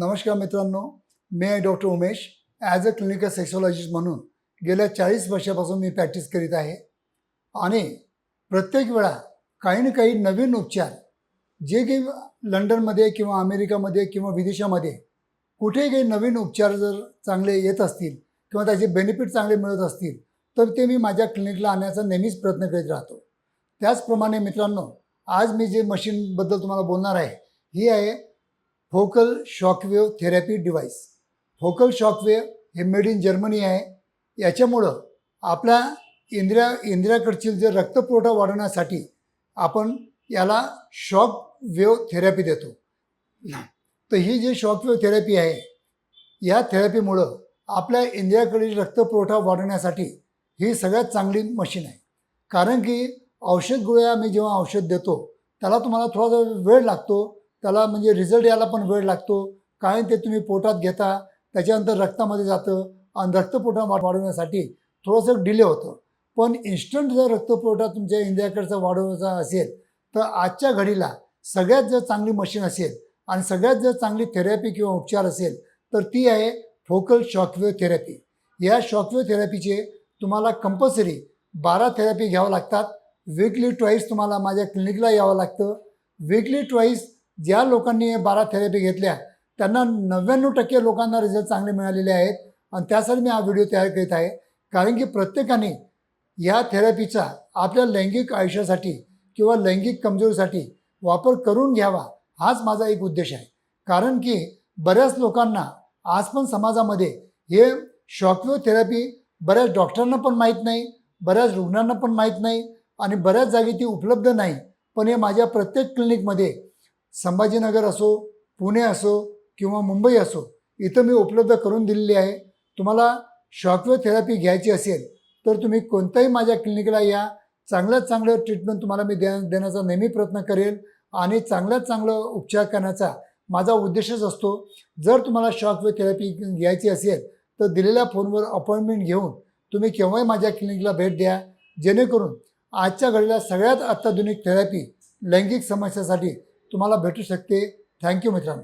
नमस्कार मित्रांनो, मी आहे doctor Umesh. As a clinical sexologist म्हणून गेल्या 40 वर्षापासून मी प्रॅक्टिस करीत आहे आणि प्रत्येक वेळा काही ना काही नवीन उपचार जे काही लंडनमध्ये किंवा अमेरिकामध्ये किंवा विदेशामध्ये कुठेही काही नवीन उपचार जर चांगले येत असतील किंवा त्याचे बेनिफिट चांगले मिळत असतील तर ते मी माझ्या क्लिनिकला आणण्याचा नेहमीच प्रयत्न करीत राहतो. त्याचप्रमाणे मित्रांनो, आज मी जे मशीनबद्दल तुम्हाला बोलणार आहे ही आहे फोकल शॉकवेव्ह थेरपी डिव्हाइस. फोकल शॉकवेव्ह हे मेड इन जर्मनी आहे. याच्यामुळं आपल्या इंद्रियाकडची जे रक्तपुरवठा वाढवण्यासाठी आपण याला शॉक वेव्ह थेरपी देतो. तर ही जी शॉकवेव्ह थेरपी आहे या थेरपीमुळं आपल्या इंद्रियाकडील रक्तपुरवठा वाढवण्यासाठी ही सगळ्यात चांगली मशीन आहे. कारण की औषध गोळ्या मी जेव्हा औषध देतो त्याला तुम्हाला थोडासा वेळ लागतो, त्याला म्हणजे रिझल्ट यायला पण वेळ लागतो. कारण ते तुम्ही पोटात घेता, त्याच्यानंतर रक्तामध्ये जातं आणि रक्तपुरवठा वाढवण्यासाठी थोडंसं डिले होतं. पण इन्स्टंट जर रक्तपुरवठा तुमच्या इंद्रियाकडचा वाढवायचा असेल तर आजच्या घडीला सगळ्यात जर चांगली मशीन असेल आणि सगळ्यात जर चांगली थेरपी किंवा उपचार असेल तर ती आहे फोकल शॉकवेव्ह थेरपी. या शॉकवेव्ह थेरपीचे तुम्हाला कंपल्सरी 12 थेरपी घ्यावं लागतात. वीकली ट्वाईस तुम्हाला माझ्या क्लिनिकला यावं लागतं. वीकली ट्वाईस ज्या लोकांनी 12 थेरपी घेतल्या त्यांना 99% लोकांना रिझल्ट चांगले मिळालेले आहेत आणि त्यासाठी मी हा व्हिडिओ तयार करीत आहे. कारण की प्रत्येकाने या थेरपीचा आपल्या लैंगिक आयुष्यासाठी किंवा लैंगिक कमजोरीसाठी वापर करून घ्यावा हाच माझा एक उद्देश आहे. कारण की बऱ्याच लोकांना आज पण समाजामध्ये हे शॉकवेव्ह थेरपी बऱ्याच डॉक्टरांना पण माहीत नाही, बऱ्याच रुग्णांना पण माहीत नाही आणि बऱ्याच जागी ती उपलब्ध नाही. पण हे माझ्या प्रत्येक क्लिनिकमध्ये संभाजीनगर असो, पुणे असो किंवा मुंबई असो इथं मी उपलब्ध करून दिलेली आहे. तुम्हाला शॉकवेव्ह थेरपी घ्यायची असेल तर तुम्ही कोणत्याही माझ्या क्लिनिकला या. चांगल्यात चांगलं ट्रीटमेंट तुम्हाला मी देण्याचा नेहमी प्रयत्न करेल आणि चांगल्यात चांगलं उपचार करण्याचा माझा उद्देशच असतो. जर तुम्हाला शॉकवेव्ह थेरपी घ्यायची असेल तर दिलेल्या फोनवर अपॉइंटमेंट घेऊन तुम्ही केव्हाही माझ्या क्लिनिकला भेट द्या, जेणेकरून आजच्या घडीला सगळ्यात अत्याधुनिक थेरपी लैंगिक समस्यासाठी तुम्हाला भेटू शकते. थँक्यू मित्रांनो.